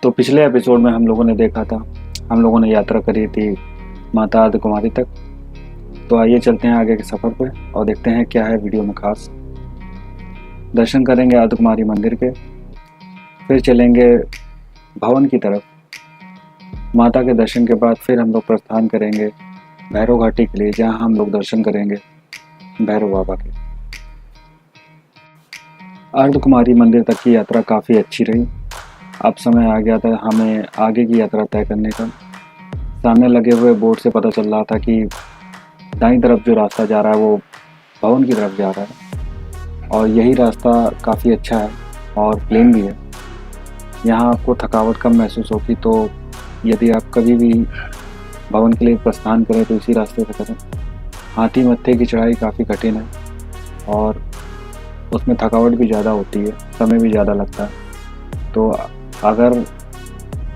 तो पिछले एपिसोड में हम लोगों ने देखा था, हम लोगों ने यात्रा करी थी माता अर्धकुमारी तक। तो आइए चलते हैं आगे के सफ़र पे और देखते हैं क्या है वीडियो में खास। दर्शन करेंगे अर्धकुमारी मंदिर के, फिर चलेंगे भवन की तरफ। माता के दर्शन के बाद फिर हम लोग प्रस्थान करेंगे भैरव घाटी के लिए, जहाँ हम लोग दर्शन करेंगे भैरव बाबा के। अर्धकुमारी मंदिर तक की यात्रा काफ़ी अच्छी रही। अब समय आ गया था हमें आगे की यात्रा तय करने का। सामने लगे हुए बोर्ड से पता चल रहा था कि दाईं तरफ जो रास्ता जा रहा है वो भवन की तरफ जा रहा है, और यही रास्ता काफ़ी अच्छा है और प्लेन भी है। यहाँ आपको थकावट कम महसूस होगी, तो यदि आप कभी भी भवन के लिए प्रस्थान करें तो इसी रास्ते से करें। हाथी मत्थे की चढ़ाई काफ़ी कठिन है और उसमें थकावट भी ज़्यादा होती है, समय भी ज़्यादा लगता है। तो अगर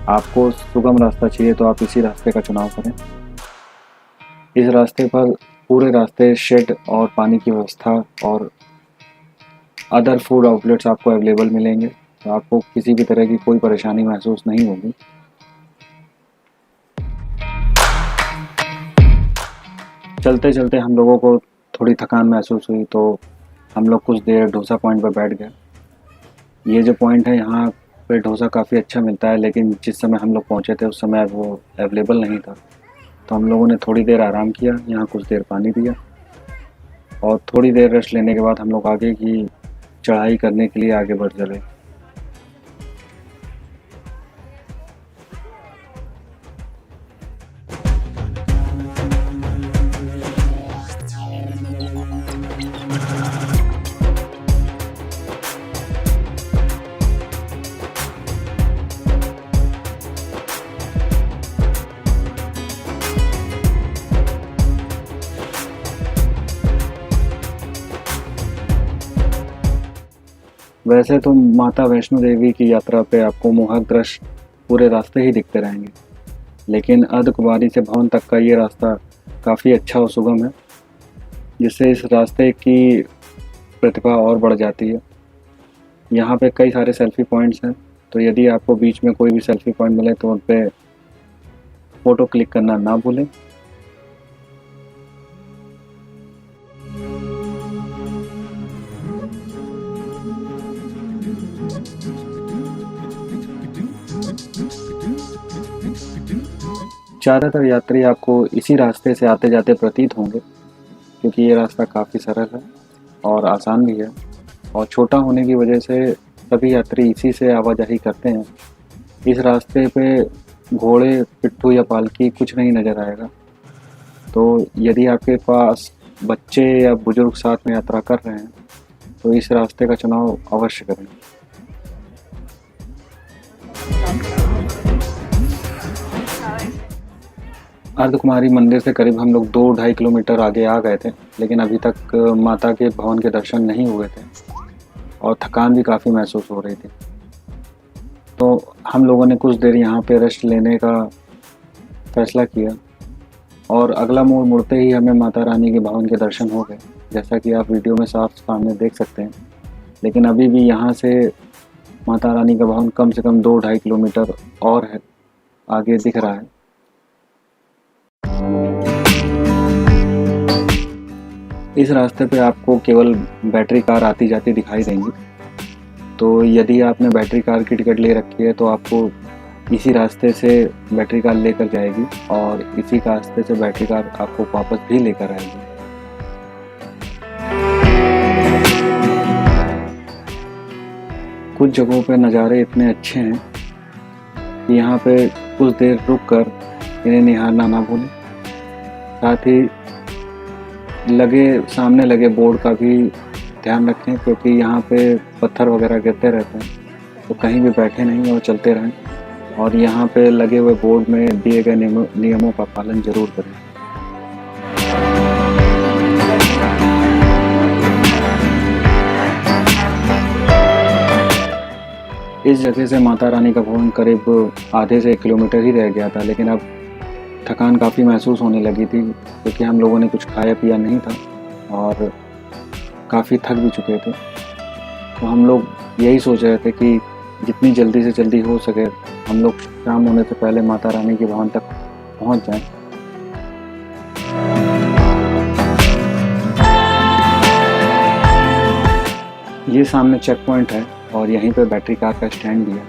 आपको सुगम रास्ता चाहिए तो आप इसी रास्ते का चुनाव करें। इस रास्ते पर पूरे रास्ते शेड और पानी की व्यवस्था और अदर फूड आउटलेट्स आपको अवेलेबल मिलेंगे, तो आपको किसी भी तरह की कोई परेशानी महसूस नहीं होगी। चलते चलते हम लोगों को थोड़ी थकान महसूस हुई, तो हम लोग कुछ देर डोसा पॉइंट पर बैठ गए। ये जो पॉइंट है यहाँ पे डोसा काफ़ी अच्छा मिलता है, लेकिन जिस समय हम लोग पहुँचे थे उस समय वो अवेलेबल नहीं था। तो हम लोगों ने थोड़ी देर आराम किया, यहाँ कुछ देर पानी पिया और थोड़ी देर रेस्ट लेने के बाद हम लोग आगे की चढ़ाई करने के लिए आगे बढ़ चले। वैसे तो माता वैष्णो देवी की यात्रा पे आपको मोहक दृश्य पूरे रास्ते ही दिखते रहेंगे, लेकिन अर्धकुमारी से भवन तक का ये रास्ता काफ़ी अच्छा और सुगम है, जिससे इस रास्ते की प्रतिभा और बढ़ जाती है। यहाँ पे कई सारे सेल्फी पॉइंट्स हैं, तो यदि आपको बीच में कोई भी सेल्फी पॉइंट मिले तो उन पे फ़ोटो क्लिक करना ना भूलें। ज़्यादातर यात्री आपको इसी रास्ते से आते जाते प्रतीत होंगे, क्योंकि ये रास्ता काफ़ी सरल है और आसान भी है, और छोटा होने की वजह से सभी यात्री इसी से आवाजाही करते हैं। इस रास्ते पे घोड़े, पिट्ठू या पालकी कुछ नहीं नज़र आएगा। तो यदि आपके पास बच्चे या बुजुर्ग साथ में यात्रा कर रहे हैं तो इस रास्ते का चुनाव अवश्य करें। अर्धकुमारी मंदिर से करीब हम लोग 2-2.5 किलोमीटर आगे आ गए थे, लेकिन अभी तक माता के भवन के दर्शन नहीं हुए थे और थकान भी काफ़ी महसूस हो रही थी। तो हम लोगों ने कुछ देर यहाँ पे रेस्ट लेने का फैसला किया और अगला मोड़ मुड़ते ही हमें माता रानी के भवन के दर्शन हो गए, जैसा कि आप वीडियो में साफ सामने देख सकते हैं। लेकिन अभी भी यहाँ से माता रानी का भवन कम से कम 2-2.5 किलोमीटर और है आगे दिख रहा है। इस रास्ते पे आपको केवल बैटरी कार आती जाती दिखाई देंगी, तो यदि आपने बैटरी कार की टिकट ले रखी है तो आपको इसी रास्ते से बैटरी कार लेकर जाएगी और इसी रास्ते से बैटरी कार आपको वापस भी लेकर आएगी। कुछ जगहों पे नज़ारे इतने अच्छे हैं कि यहाँ पे कुछ देर रुक कर इन्हें निहारना ना भूलें। साथ ही सामने लगे बोर्ड का भी ध्यान रखें, क्योंकि यहाँ पे पत्थर वगैरह गिरते रहते हैं, तो कहीं भी बैठे नहीं और चलते रहें। और यहाँ पे लगे हुए बोर्ड में दिए गए नियमों का पालन जरूर करें। इस जगह से माता रानी का भवन करीब आधे से 1 किलोमीटर ही रह गया था, लेकिन अब थकान काफ़ी महसूस होने लगी थी, क्योंकि हम लोगों ने कुछ खाया पिया नहीं था और काफ़ी थक भी चुके थे। तो हम लोग यही सोच रहे थे कि जितनी जल्दी से जल्दी हो सके हम लोग शाम होने से पहले माता रानी के भवन तक पहुंच जाएं। ये सामने चेक पॉइंट है और यहीं पे बैटरी कार का स्टैंड भी है।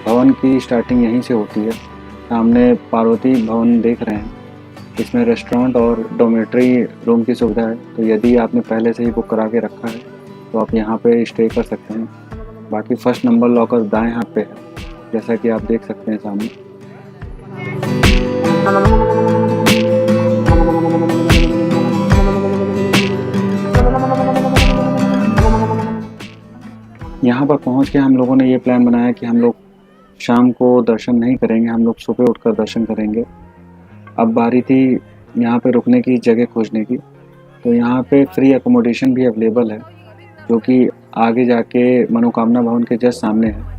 भवन की स्टार्टिंग यहीं से होती है। सामने पार्वती भवन देख रहे हैं, इसमें रेस्टोरेंट और डॉर्मेट्री रूम की सुविधा है। तो यदि आपने पहले से ही बुक करा के रखा है तो आप यहाँ पे स्टे कर सकते हैं। बाकी फर्स्ट नंबर लॉकर दाएं हाथ पे है, जैसा कि आप देख सकते हैं सामने। यहाँ पर पहुँच के हम लोगों ने ये प्लान बनाया कि हम लोग शाम को दर्शन नहीं करेंगे, हम लोग सुबह उठकर दर्शन करेंगे। अब बारी थी यहाँ पे रुकने की, जगह खोजने की। तो यहाँ पे फ्री एकोमोडेशन भी अवेलेबल है, जो कि आगे जाके मनोकामना भवन के जस्ट सामने है।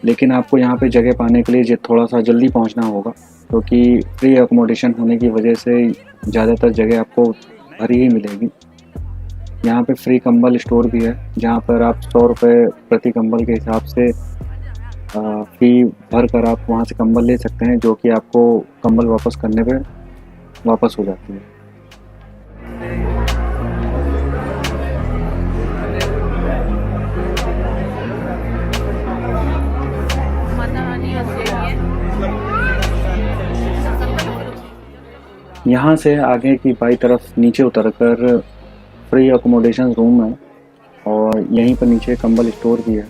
लेकिन आपको यहाँ पे जगह पाने के लिए थोड़ा सा जल्दी पहुँचना होगा, क्योंकि फ्री एकोमोडेशन होने की वजह से ज़्यादातर जगह आपको भरी ही मिलेगी। यहाँ पे फ्री कंबल स्टोर भी है, जहाँ पर आप 100 रुपये प्रति कंबल के हिसाब से फ़ी भर कर आप वहाँ से कंबल ले सकते हैं, जो कि आपको कंबल वापस करने पे वापस हो जाती है। यहाँ से आगे की बाई तरफ नीचे उतरकर फ्री अकोमोडेशन रूम है और यहीं पर नीचे कंबल स्टोर भी है।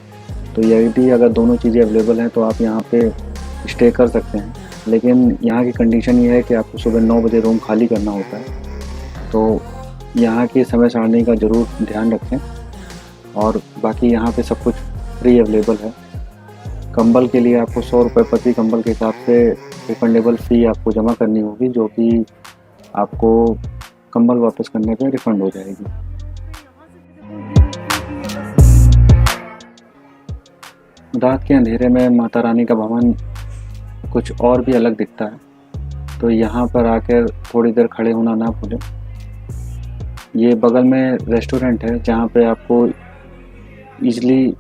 तो यदि अगर दोनों चीज़ें अवेलेबल हैं तो आप यहाँ पे स्टे कर सकते हैं। लेकिन यहाँ की कंडीशन ये है कि आपको सुबह 9 बजे रूम खाली करना होता है। तो यहाँ की समय सारणी का ज़रूर ध्यान रखें। और बाकी यहाँ पे सब कुछ फ्री अवेलेबल है। कंबल के लिए आपको 100 रुपये प्रति कंबल के हिसाब से रिफंडेबल फ़ी आपको जमा करनी होगी, जो कि आपको कंबल वापस करने पे रिफ़ंड हो जाएगी। रात के अंधेरे में माता रानी का भवन कुछ और भी अलग दिखता है, तो यहाँ पर आकर थोड़ी देर खड़े होना ना भूलें। ये बगल में रेस्टोरेंट है, जहाँ पे आपको ईज़िली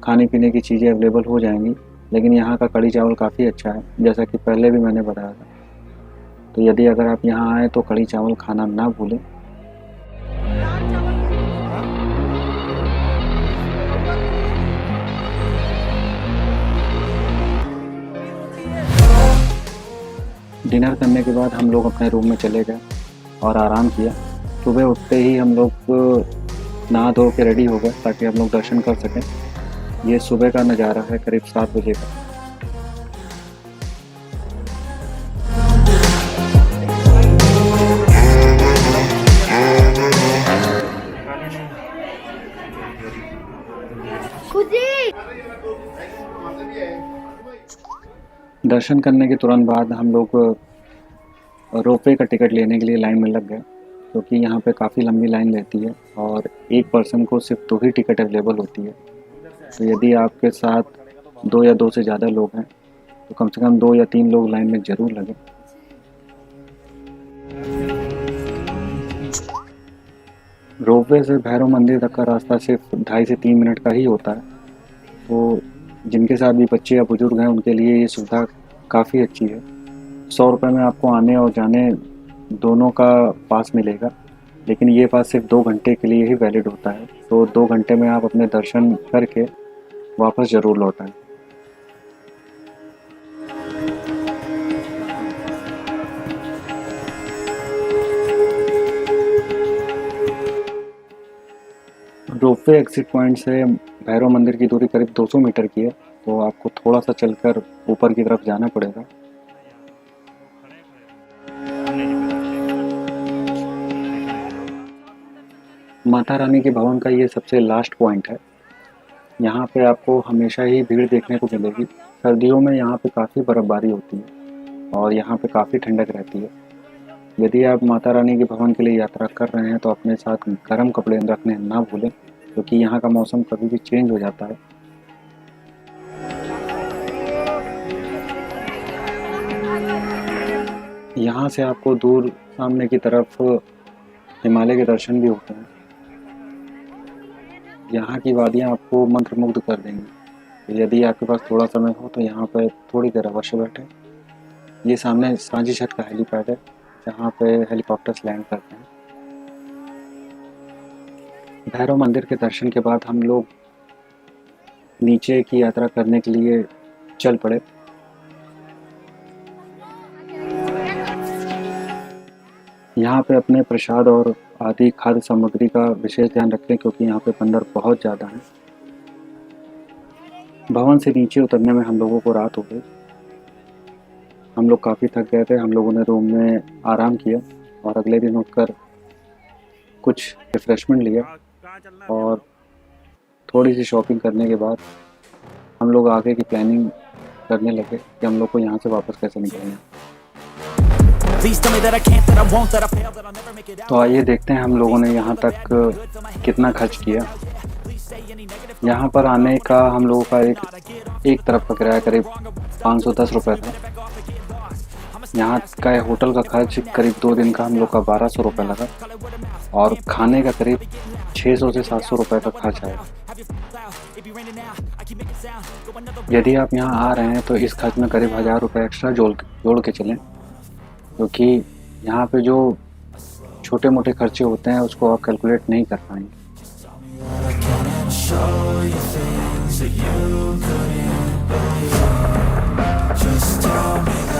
खाने पीने की चीज़ें अवेलेबल हो जाएंगी। लेकिन यहाँ का कढ़ी चावल काफ़ी अच्छा है, जैसा कि पहले भी मैंने बताया था। तो यदि अगर आप यहाँ आएँ तो कढ़ी चावल खाना ना भूलें। डिनर करने के बाद हम लोग अपने रूम में चले गए और आराम किया। सुबह उठते ही हम लोग नहा धो के रेडी हो गए ताकि हम लोग दर्शन कर सकें। ये सुबह का नज़ारा है, करीब 7 बजे का। दर्शन करने के तुरंत बाद हम लोग रोपवे का टिकट लेने के लिए लाइन में लग गए, क्योंकि यहाँ पे काफ़ी लंबी लाइन रहती है और एक पर्सन को सिर्फ 2 ही टिकट अवेलेबल होती है। तो यदि आपके साथ 2 या 2 से ज़्यादा लोग हैं तो कम से कम 2 या 3 लोग लाइन में ज़रूर लगें। रोपवे से भैरव मंदिर तक का रास्ता सिर्फ 2.5 से 3 मिनट का ही होता है। तो जिनके साथ भी बच्चे या बुजुर्ग हैं उनके लिए ये सुविधा काफ़ी अच्छी है। 100 रुपये में आपको आने और जाने दोनों का पास मिलेगा, लेकिन ये पास सिर्फ 2 घंटे के लिए ही वैलिड होता है। तो 2 घंटे में आप अपने दर्शन करके वापस ज़रूर लौट आएं। रोपवे एग्जिट पॉइंट से भैरव मंदिर की दूरी करीब 200 मीटर की है, तो आपको थोड़ा सा चलकर ऊपर की तरफ जाना पड़ेगा। माता रानी के भवन का ये सबसे लास्ट पॉइंट है। यहाँ पे आपको हमेशा ही भीड़ देखने को मिलेगी। सर्दियों में यहाँ पे काफ़ी बर्फ़बारी होती है और यहाँ पे काफ़ी ठंडक रहती है। यदि आप माता रानी के भवन के लिए यात्रा कर रहे हैं तो अपने साथ गर्म कपड़े रखने ना भूलें, क्योंकि यहाँ का मौसम कभी भी चेंज हो जाता है। यहाँ से आपको दूर सामने की तरफ हिमालय के दर्शन भी होते हैं। यहाँ की वादियाँ आपको मंत्रमुग्ध कर देंगी। यदि आपके पास थोड़ा समय हो तो यहाँ पर थोड़ी देर अवश्य बैठें। ये सामने सांझी छत का हेलीपैड है जहाँ पे हेलीकॉप्टर्स लैंड करते हैं। भैरव मंदिर के दर्शन के बाद हम लोग नीचे की यात्रा करने के लिए चल पड़े। यहाँ पे अपने प्रसाद और आदि खाद्य सामग्री का विशेष ध्यान रखें क्योंकि यहाँ पे बंदर बहुत ज़्यादा हैं। भवन से नीचे उतरने में हम लोगों को रात हो गई। हम लोग काफ़ी थक गए थे। हम लोगों ने रूम में आराम किया और अगले दिन उठकर कुछ रिफ़्रेशमेंट लिया और थोड़ी सी शॉपिंग करने के बाद हम लोग आगे की प्लानिंग करने लगे कि हम लोग को यहाँ से वापस कैसे निकलना है। तो आइए देखते हैं हम लोगों ने यहाँ तक कितना खर्च किया। यहाँ पर आने का हम लोगों का एक तरफ का किराया करीब 510 रुपये था। यहाँ का होटल का खर्च करीब 2 दिन का हम लोग का 1200 रुपये लगा और खाने का करीब 600 से 700 रुपये का खर्च आया। यदि आप यहाँ आ रहे हैं तो इस खर्च में करीब 1000 रुपये एक्स्ट्रा जोड़ के चलें क्योंकि यहाँ पे जो छोटे मोटे खर्चे होते हैं उसको आप कैलकुलेट नहीं कर पाएंगे। Just tell me